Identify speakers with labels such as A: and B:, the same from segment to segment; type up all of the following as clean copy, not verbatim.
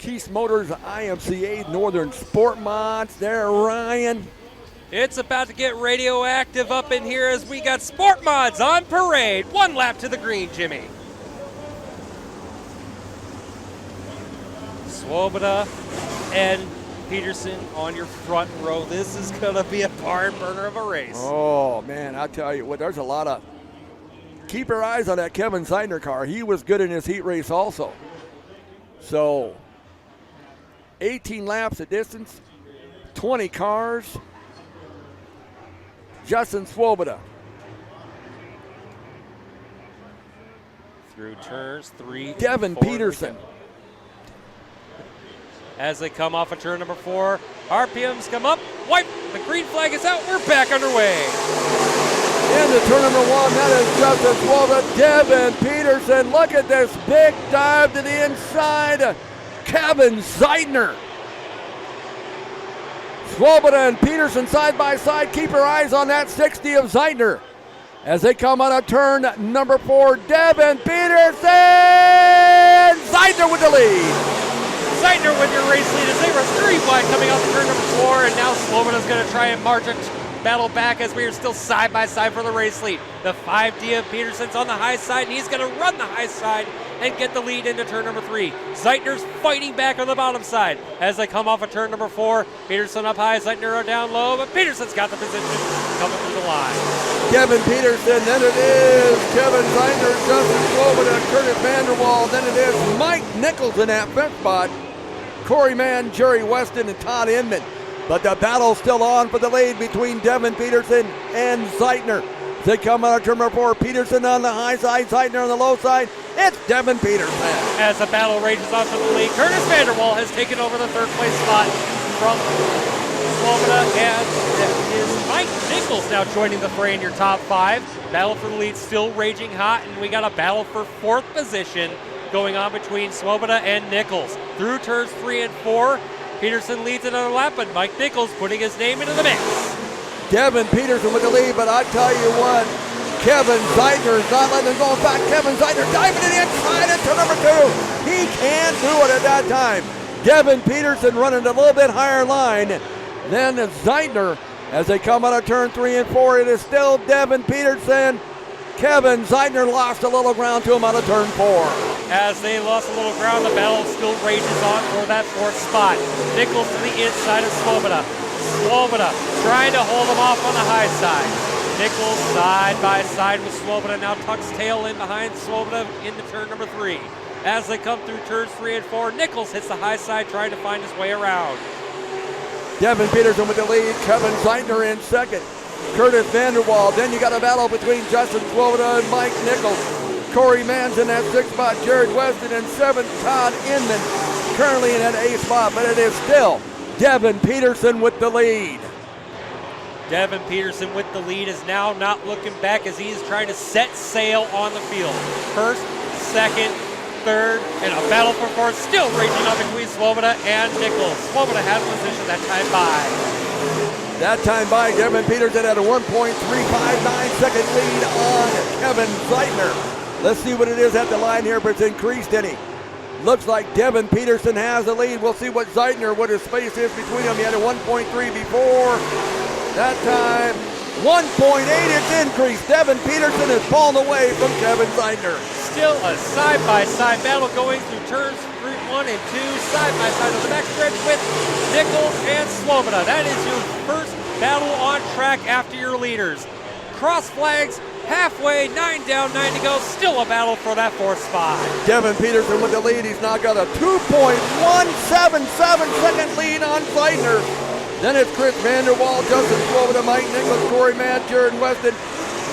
A: Keith Motors, IMCA Northern Sportmods. There, Ryan.
B: It's about to get radioactive up in here as we got Sportmods on parade. One lap to the green, Jimmy. Swoboda and Peterson on your front row. This is going to be a barn burner of a race.
A: Oh, man, I'll tell you what, there's a lot of... Keep your eyes on that Kevin Zeidner car. He was good in his heat race also. So, 18 laps of distance, 20 cars. Justin Swoboda.
B: Through turns 3
A: Devin Peterson.
B: As they come off of turn number 4, RPMs come up, wipe, the green flag is out, we're back underway.
A: Into turn number 1, that is Justin Swoboda, Devin Peterson. Look at this big dive to the inside. Kevin Zeidner. Swoboda and Peterson side by side. Keep your eyes on that 60 of Zeidner. As they come out of turn number 4, Devin Peterson. Zeidner with the lead.
B: Zeidner with your race lead as they were 3 wide coming off turn number 4, and now Swoboda's going to try and march a battle back as we are still side by side for the race lead. The 5D of Peterson's on the high side, and he's going to run the high side and get the lead into turn number 3. Zeidner's fighting back on the bottom side as they come off of turn number 4. Peterson up high, Zeidner down low, but Peterson's got the position coming through the line.
A: Kevin Peterson, then it is Kevin Zeidner, Justin Swoboda, Curtis Vanderwall, then it is Mike Nichols in that fifth spot. Corey Mann, Jerry Weston, and Todd Inman. But the battle's still on for the lead between Devin Peterson and Zeidner. They come out of turn number 4. Peterson on the high side, Zeidner on the low side. It's Devin Peterson.
B: As the battle rages on for the lead, Curtis Vanderwall has taken over the third place spot from Swoboda, and it is Mike Nichols now joining the fray in your top 5. Battle for the lead still raging hot, and we got a battle for 4th position going on between Swoboda and Nichols. Through turns 3 and 4, Peterson leads another lap, but Mike Nichols putting his name into the mix.
A: Devin Peterson with the lead, but I tell you what, Kevin Zeidner is not letting him go. In fact, Kevin Zeidner diving to the inside into number 2. He can't do it at that time. Devin Peterson running a little bit higher line than Zeidner as they come out of turn 3 and 4. It is still Devin Peterson. Kevin Zeidner lost a little ground to him out of turn 4.
B: As they lost a little ground, the battle still rages on for that 4th spot. Nichols to the inside of Swoboda. Swoboda trying to hold him off on the high side. Nichols side by side with Swoboda, now tucks tail in behind Swoboda into turn number 3. As they come through turns 3 and 4, Nichols hits the high side trying to find his way around.
A: Devin Peterson with the lead, Kevin Zeidner in second. Curtis Vanderwall. Then you got a battle between Justin Swoboda and Mike Nichols. Corey Mann's in that 6th spot. Jared Weston in 7th. Todd Inman currently in that 8th spot, but it is still Devin Peterson with the lead.
B: Devin Peterson with the lead is now not looking back as he is trying to set sail on the field. First, second, third, and a battle for 4th still raging on between Swoboda and Nichols. Swoboda has position that time by.
A: That time by Devin Peterson at a 1.359 second lead on Kevin Zeidner. Let's see what it is at the line here, but it's increased any. Looks like Devin Peterson has the lead. We'll see what his space is between them. He had a 1.3 before. That time, 1.8, it's increased. Devin Peterson is pulling away from Kevin Zeidner.
B: Still a side-by-side battle going through turns 1 and 2, side-by-side on the backstretch with Nichols and Swoboda. That is your first battle on track after your leaders. Cross flags, halfway, 9 down, 9 to go. Still a battle for that 4th spot.
A: Devin Peterson with the lead. He's now got a 2.177 second lead on Zeidner. Then it's Chris Vanderwall, Justin Swoboda, Mike Nichols, Corey Mann, Jared Weston.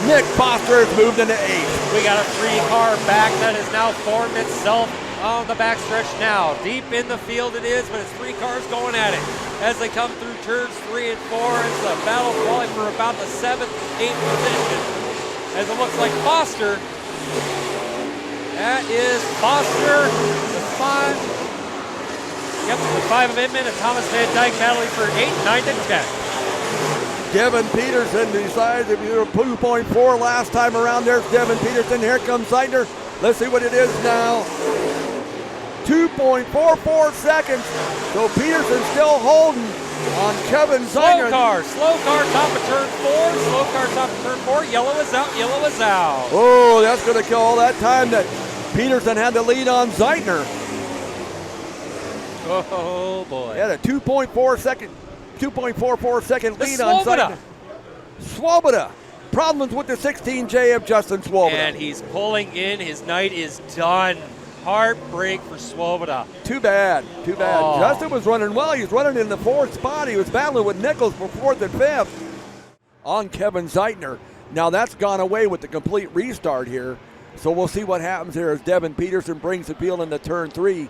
A: Nick Foster has moved into 8th.
B: We got a 3-car back that has now formed itself on the backstretch now. Deep in the field it is, but it's 3 cars going at it. As they come through turns 3 and 4, it's a battle probably for about the 7th, 8th position. As it looks like Foster, that is Foster, the 5. Yep, the 5 of Inman and Thomas Van Dyke battling for 8, 9, and 10.
A: Devin Peterson decides if you were 2.4 last time around, there's Devin Peterson. Here comes Zeidner. Let's see what it is now. 2.3 2.44 seconds. So Peterson still holding on Kevin Zeigner.
B: Slow car, top of turn 4. Slow car, top of turn 4. Yellow is out, yellow is out.
A: Oh, that's going to kill all that time that Peterson had the lead on Zeigner.
B: Oh, boy.
A: He had a 2.44 second lead on Zeigner. Swoboda. Problems with the 16J of Justin Swoboda.
B: And he's pulling in. His night is done. Heartbreak for Swoboda.
A: Too bad.
B: Oh.
A: Justin was running well. He was running in the 4th spot. He was battling with Nichols for 4th and 5th on Kevin Zeigner. Now that's gone away with the complete restart here. So we'll see what happens here as Devin Peterson brings the field into turn 3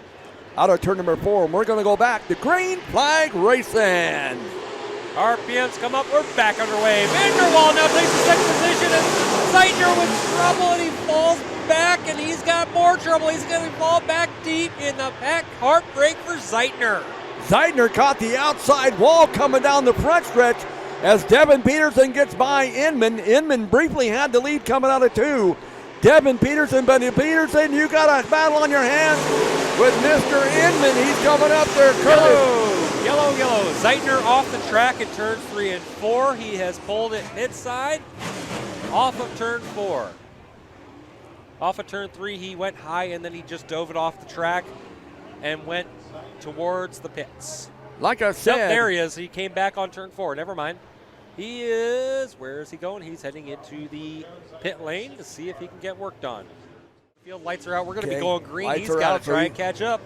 A: out of turn number 4. And we're going to go back to green flag racing.
B: RPMs come up. We're back underway. Vanderwall now takes the 2nd position, and Zeigner with trouble, and he falls back, and he's got more trouble. He's going to fall back deep in the pack. Heartbreak for Zeigner.
A: Zeigner caught the outside wall coming down the front stretch as Devin Peterson gets by Inman. Inman briefly had the lead coming out of 2. Devin Peterson, but Peterson, you got a battle on your hands with Mr. Inman. He's coming up there.
B: Yellow. Zeigner off the track in turns 3 and 4. He has pulled it pit side off of turn 4. Off of turn 3, he went high, and then he just dove it off the track and went towards the pits.
A: Like I said.
B: Yep, there he is. He came back on turn 4. Never mind. Where is he going? He's heading into the pit lane to see if he can get work done. Field lights are out. We're going to be going green. He's got to try and catch up.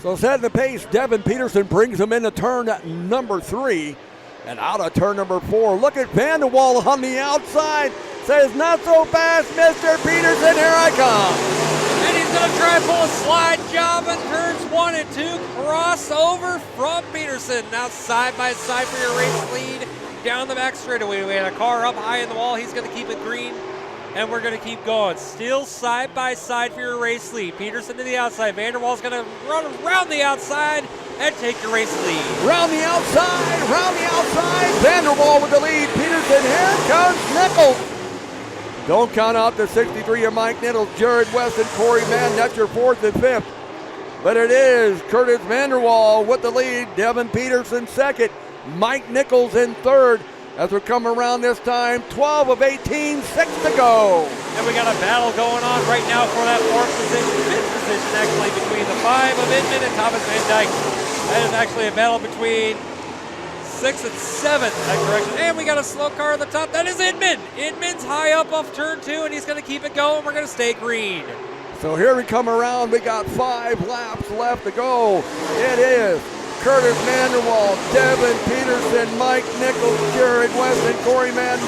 A: So setting the pace, Devin Peterson brings him into turn number 3 and out of turn number 4. Look at Vanderwall on the outside. Says, not so fast, Mr. Peterson, here I come.
B: And he's going to try and pull a slide job in turns 1 and 2. Crossover from Peterson. Now side by side for your race lead down the back straightaway. We had a car up high in the wall. He's going to keep it green. And we're going to keep going. Still side by side for your race lead. Peterson to the outside. Vanderwall's going to run around the outside and take your race lead.
A: Round the outside. Vanderwall with the lead. Peterson, here comes Nichols. Don't count out the 63 of Mike Nichols, Jared West, and Corey Mann. That's your 4th and 5th. But it is Curtis Vanderwall with the lead. Devin Peterson 2nd. Mike Nichols in 3rd. As we come around this time, 12 of 18, 6 to go.
B: And we got a battle going on right now for that 4th position, 5th position actually, between the 5 of Inman and Thomas Van Dyke. That is actually a battle between 6th and 7th, that correction. And we got a slow car at the top. That is Inman. Inman's high up off turn 2, and he's going to keep it going. We're going to stay green.
A: So here we come around. We got 5 laps left to go. It is Curtis Vanderwall, Devin Peterson, Mike Nichols, Jared West, and Corey Madden,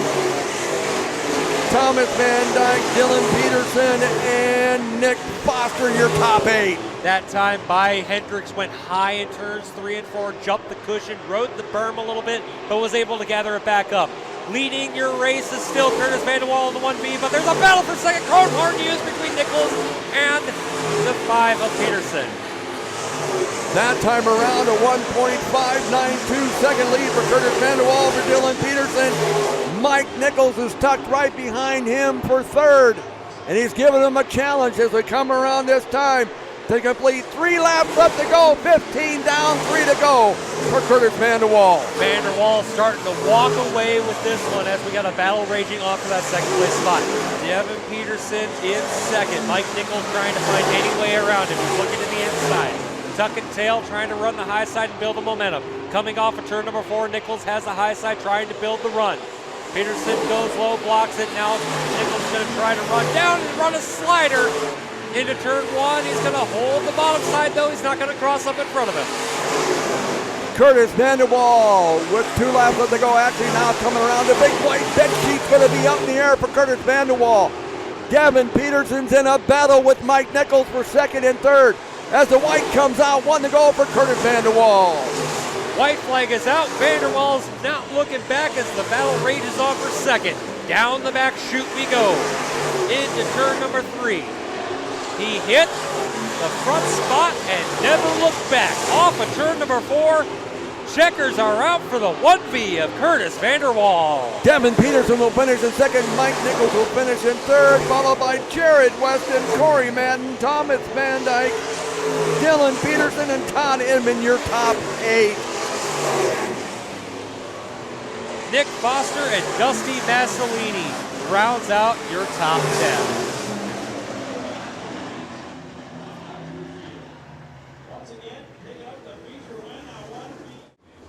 A: Thomas Van Dyke, Dylan Peterson, and Nick Foster, your top 8.
B: That time by Hendricks went high in turns 3 and 4, jumped the cushion, rode the berm a little bit, but was able to gather it back up. Leading your race is still Curtis Vanderwall in the 1B, but there's a battle for second. Cone hard used between Nichols and the 5 of Peterson.
A: That time around, a 1.592 second lead for Curtis Vanderwall for Dylan Peterson. Mike Nichols is tucked right behind him for 3rd. And he's giving him a challenge as we come around this time to complete 3 laps left to go. 15 down, 3 to go for Curtis Vanderwall.
B: Vanderwall starting to walk away with this one as we got a battle raging on for that 2nd place spot. Devin Peterson in 2nd. Mike Nichols trying to find any way around him. He's looking to the inside. Tuck and tail, trying to run the high side and build the momentum. Coming off of turn number 4, Nichols has the high side, trying to build the run. Peterson goes low, blocks it. Now Nichols is going to try to run down and run a slider into turn 1. He's going to hold the bottom side, though. He's not going to cross up in front of him.
A: Curtis Vanderwall with 2 laps left to go. Actually now coming around, the big white bed sheet's going to be up in the air for Curtis Vanderwall. Devin Peterson's in a battle with Mike Nichols for 2nd and 3rd. As the white comes out, 1 to go for Curtis Vanderwall.
B: White flag is out. Vanderwall's not looking back as the battle rages on for 2nd. Down the back chute we go. Into turn number 3. He hit the front spot and never looked back. Off of turn number 4. checkers are out for the 1V of Curtis Vanderwall.
A: Devin Peterson will finish in second. Mike Nichols will finish in third, followed by Jared Weston, Corey Madden, Thomas Van Dyke, Dylan Peterson, and Todd Inman, your top 8.
B: Nick Foster and Dusty Masolini rounds out your top 10.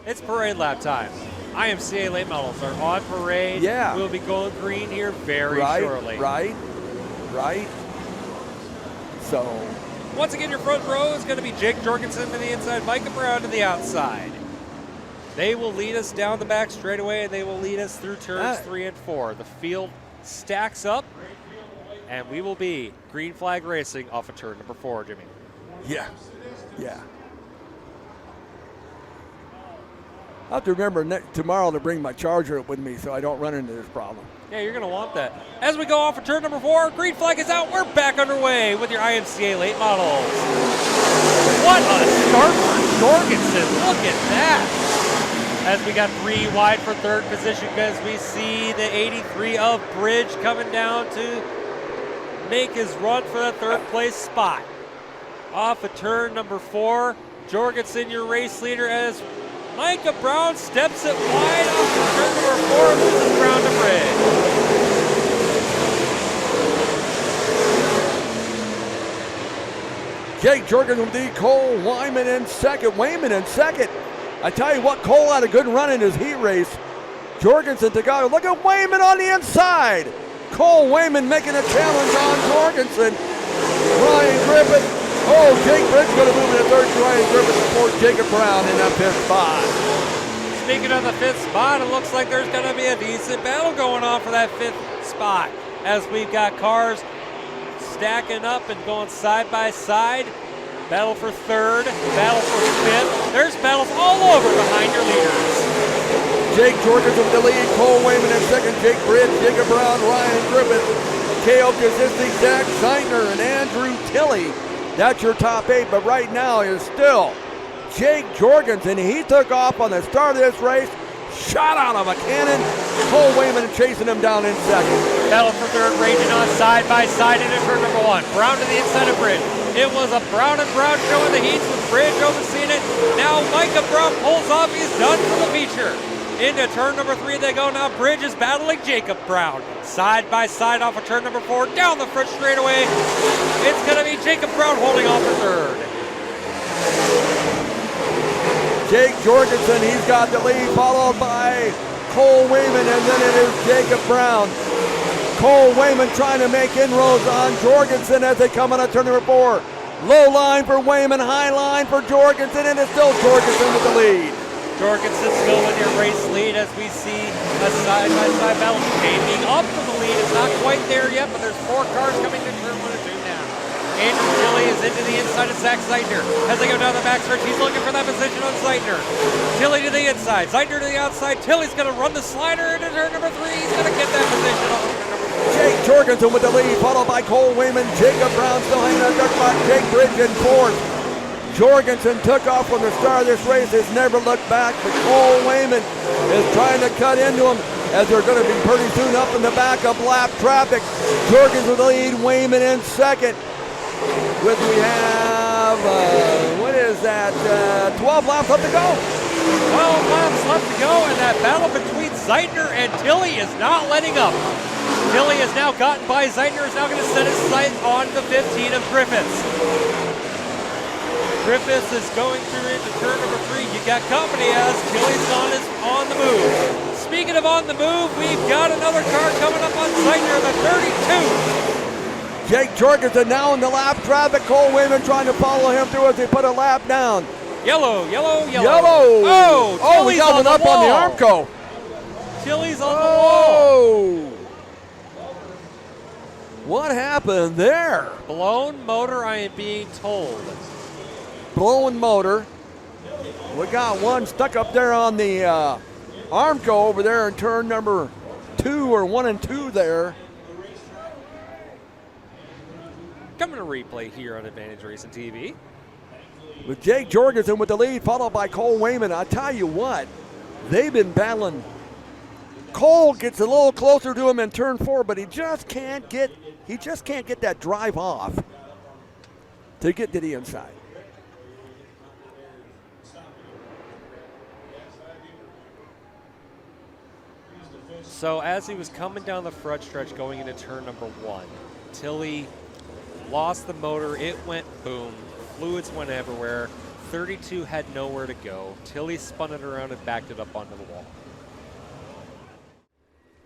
B: It's parade lap time. IMCA Late Models are on parade.
A: Yeah.
B: We'll be going green here very shortly.
A: Right. So.
B: Once again, your front row is going to be Jake Jorgensen to the inside, Micah Brown to the outside. They will lead us down the back straightaway, and they will lead us through turns 3 and 4. The field stacks up, and we will be green flag racing off of turn number 4, Jimmy.
A: Yeah. I have to remember tomorrow to bring my charger with me so I don't run into this problem.
B: Yeah, you're going to want that. As we go off of turn number 4, green flag is out. We're back underway with your IMCA Late Models. What a start for Jorgensen. Look at that. As we got 3 wide for third position because we see the 83 of Bridge coming down to make his run for the third place spot. Off of turn number 4, Jorgensen, your race leader, as Micah Brown steps it wide off of turn number 4, loses ground to Bridge.
A: Jake Jorgensen with the Cole Wayman in second. I tell you what, Cole had a good run in his heat race. Jorgensen to go. Look at Wayman on the inside. Cole Wayman making a challenge on Jorgensen. Ryan Griffith. Oh, Jake Bridge going to move into third. Ryan Griffith before Jacob Brown in that 5th spot.
B: Speaking of the 5th spot, it looks like there's going to be a decent battle going on for that 5th spot as we've got cars stacking up and going side by side. Battle for 3rd, battle for 5th. There's battles all over behind your leaders.
A: Jake Jorgensen with the lead, Cole Wayman in second, Jake Bridge, Jacob Brown, Ryan Griffith, K.O. Kaczynski, Zach Zeitner, and Andrew Tilley. That's your top 8, but right now is still Jake Jorgensen. He took off on the start of this race, shot out of a cannon. Cole Wayman chasing him down in second.
B: Battle for 3rd, raging on side by side into turn number 1. Brown to the inside of Bridge. It was a Brown and Brown show in the heats with Bridge overseeing it. Now Micah Brown pulls off. He's done for the feature. Into turn number 3 they go. Now Bridge is battling Jacob Brown. Side by side off of turn number 4. Down the front straightaway. It's going to be Jacob Brown holding on for 3rd.
A: Jake Jorgensen, he's got the lead, followed by Cole Wayman, and then it is Jacob Brown. Cole Wayman trying to make inroads on Jorgensen as they come on turn number 4. Low line for Wayman, high line for Jorgensen, and it's still Jorgensen with the lead.
B: Jorgensen still with your race lead as we see a side-by-side battle. Shaping up for the lead. It's not quite there yet, but there's 4 cars coming to turn 1 and 2 now. Andrew Tilley is into the inside of Zach Zeitner. As they go down the backstretch, he's looking for that position on Zeitner. Tilley to the inside, Zeitner to the outside. Tilley's going to run the slider into turn number 3. He's going to get that position on turn number 4.
A: Jake Jorgensen with the lead, followed by Cole Wayman. Jacob Brown still hanging on third spot. Jake Bridge in 4th. Jorgensen took off from the start of this race, has never looked back, but Cole Wayman is trying to cut into him as they're going to be pretty soon up in the back of lap traffic. Jorgensen with the lead, Wayman in second. We have, what is that, 12 laps left to go.
B: 12 laps left to go, and that battle between Zeitner and Tilley is not letting up. Tilley has now gotten by. Zeitner is now going to set his sight on the 15 of Griffiths. Griffiths is going through into turn number 3. You got company as Tilley's on the move. Speaking of on the move, we've got another car coming up on Zeitner, the 32.
A: Jake Jorgensen now in the lap traffic. Cole Wayman trying to follow him through as they put a lap down.
B: Yellow.
A: Oh, we got one up on the IMCA.
B: Tilley's on the wall.
A: What happened there?
B: Blown motor, I am being told.
A: Blown motor. We got one stuck up there on the IMCA over there in turn number 2 or 1 and 2 there.
B: Coming to replay here on Advantage Racing TV.
A: with Jake Jorgensen with the lead, followed by Cole Wayman. I tell you what, they've been battling. Cole gets a little closer to him in turn 4, but he just can't get that drive off to get to the inside.
B: So as he was coming down the front stretch going into turn number 1, Tilly lost the motor. It went boom. Fluids went everywhere. 32 had nowhere to go. Tilly spun it around and backed it up onto the wall.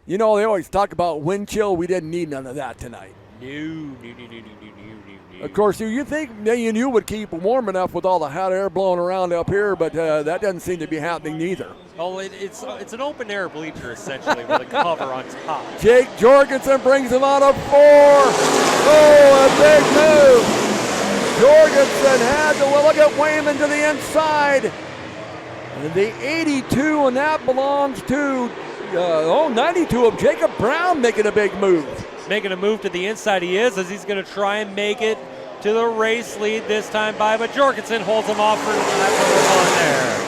A: You know, they always talk about wind chill. We didn't need none of that tonight.
B: No.
A: Of course, you think me and you would keep warm enough with all the hot air blowing around up here, but that doesn't seem to be happening neither.
B: Oh, it's an open air bleacher essentially with a cover on top.
A: Jake Jorgensen brings him out of 4. Oh, a big move. Jorgensen had to look at Wayman to the inside. And the 82, and that belongs to 92 of Jacob Brown making a big move.
B: Making a move to the inside he is, as he's going to try and make it to the race lead this time by, but Jorgensen holds him off for lap number 1 there.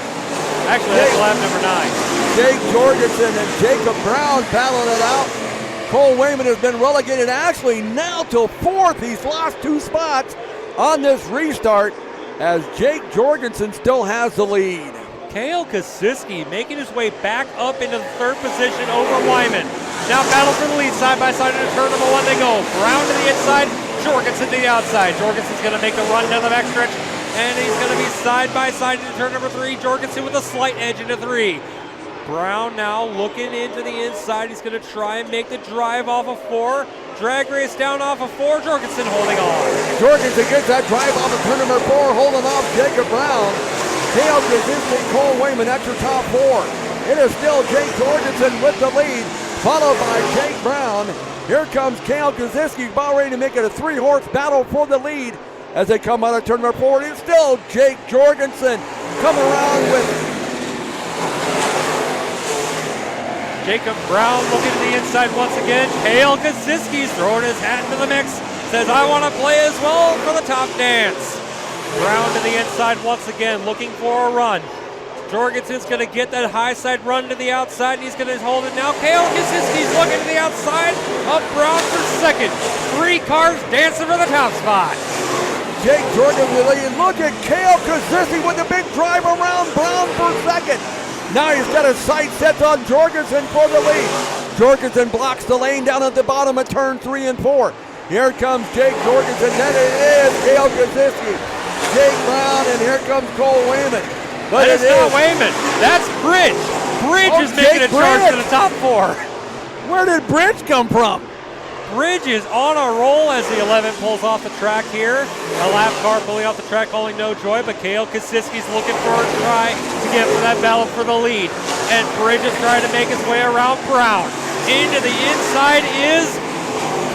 B: Actually, that's lap number 9.
A: Jake Jorgensen and Jacob Brown battling it out. Cole Wayman has been relegated actually now to 4th. He's lost 2 spots on this restart as Jake Jorgensen still has the lead.
B: Kale Kosiski making his way back up into the 3rd position over Wyman. Now battle for the lead side by side into turn number 1 they go. Brown to the inside, Jorgensen to the outside. Jorgensen's going to make the run down the backstretch, and he's going to be side by side into turn number 3. Jorgensen with a slight edge into 3. Brown now looking into the inside. He's going to try and make the drive off of 4. Drag race down off of 4. Jorgensen holding on.
A: Jorgensen gets that drive off of turn number 4, holding off Jacob Brown. Kale Kosiski, Cole Wayman, that's your top 4. It is still Jake Jorgensen with the lead, followed by Jake Brown. Here comes Kale Kosiski, about ready to make it a 3-horse battle for the lead as they come out of turn number 4. It's still Jake Jorgensen coming around with
B: Jacob Brown looking to the inside once again. Kale Kosiski's throwing his hat into the mix. Says, I want to play as well for the top dance. Brown to the inside once again, looking for a run. Jorgensen's going to get that high side run to the outside, and he's going to hold it now. Kale Kosiski's looking to the outside of Brown for 2nd. 3 cars dancing for the top spot.
A: Jake Jorgensen, look at Kale Kosiski with the big drive around Brown for 2nd. Now he's got his sight set on Jorgensen for the lead. Jorgensen blocks the lane down at the bottom of turn 3 and 4. Here comes Jake Jorgensen, then it is Kale Kosiski. Jake Brown, and here comes Cole Wayman.
B: But it's not Wayman, that's Bridge. Bridge is making a charge to the top 4.
A: Where did Bridge come from?
B: Bridge is on a roll as the 11 pulls off the track here. A lap car pulling off the track, calling no joy, but Kale Kosiski's looking for a try to get for that battle for the lead. And Bridge is trying to make his way around Brown. Into the inside is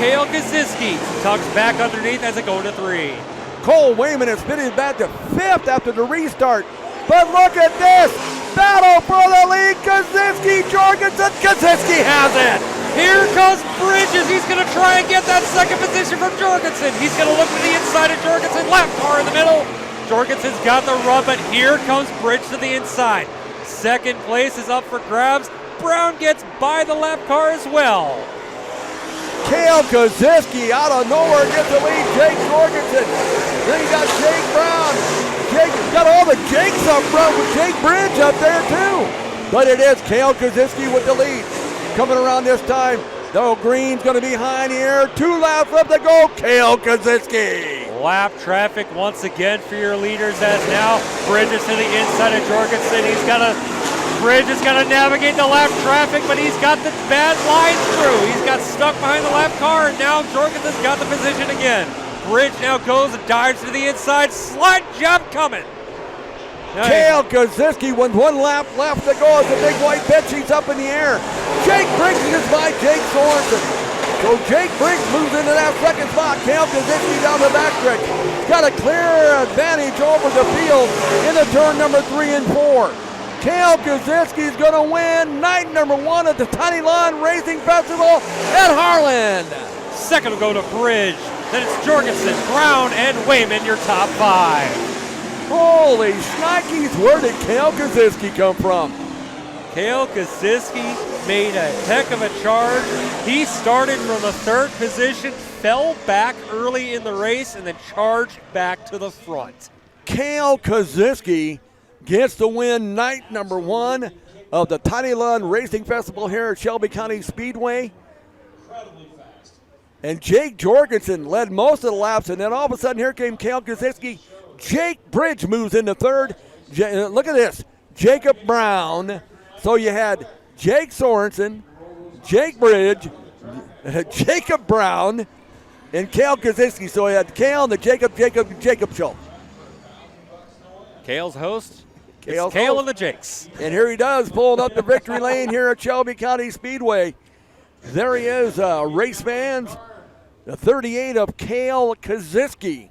B: Kale Kosiski. Tucks back underneath as it goes to 3.
A: Cole Wayman is spinning back to 5th after the restart. But look at this! Battle for the lead! Kosiski, Jorgensen, Kosiski has it!
B: Here comes Bridges. He's going to try and get that 2nd position from Jorgensen. He's going to look to the inside of Jorgensen. Lap car in the middle. Jorgensen's got the run, but here comes Bridge to the inside. 2nd place is up for grabs. Brown gets by the lap car as well.
A: Kale Kosiski out of nowhere gets the lead. Jake Jorgensen. Then you got Jake Brown. Jake got all the Jakes up front with Jake Bridge up there too. But it is Kale Kosiski with the lead. Coming around this time, though Green's going to be behind here. 2 laps left to go. Kale Kosiski.
B: Lap traffic once again for your leaders as now Bridges to the inside of Jorgensen. Bridge is going to navigate the lap traffic, but he's got the bad line through. He's got stuck behind the lap car, and now Jorgensen's got the position again. Bridge now goes and dives to the inside. Slide job coming.
A: Kale Kosiski with 1 lap left to go as the big white bed sheet's up in the air. Jake Briggs is by Jake Sorensen. So Jake Briggs moves into that 2nd spot. Kale Kosiski down the backstretch. Got a clear advantage over the field into turn number 3 and 4. Kale Kosiski's going to win night number 1 at the Tiny Lawn Racing Festival at Harlan.
B: 2nd will go to Bridge. Then it's Jorgensen, Brown, and Wayman, your top 5.
A: Holy shnikes, where did Cale Koziski come from?
B: Cale Koziski made a heck of a charge. He started from the third position, fell back early in the race, and then charged back to the front.
A: Cale Koziski gets the win night number 1 of the Tiny Lund Racing Festival here at Shelby County Speedway. And Jake Jorgensen led most of the laps, and then all of a sudden here came Cale Koziski. Jake Bridge moves into third. Look at this, Jacob Brown. So you had Jake Sorensen, Jake Bridge, Jacob Brown, and Cale Koziski. So you had Cale and the Jacob show.
B: Cale's host.
A: Cale's
B: Cale
A: host.
B: and the Jakes.
A: And here he does, pulling up the victory lane here at Shelby County Speedway. There he is, race fans. The 38 of Cale Koziski.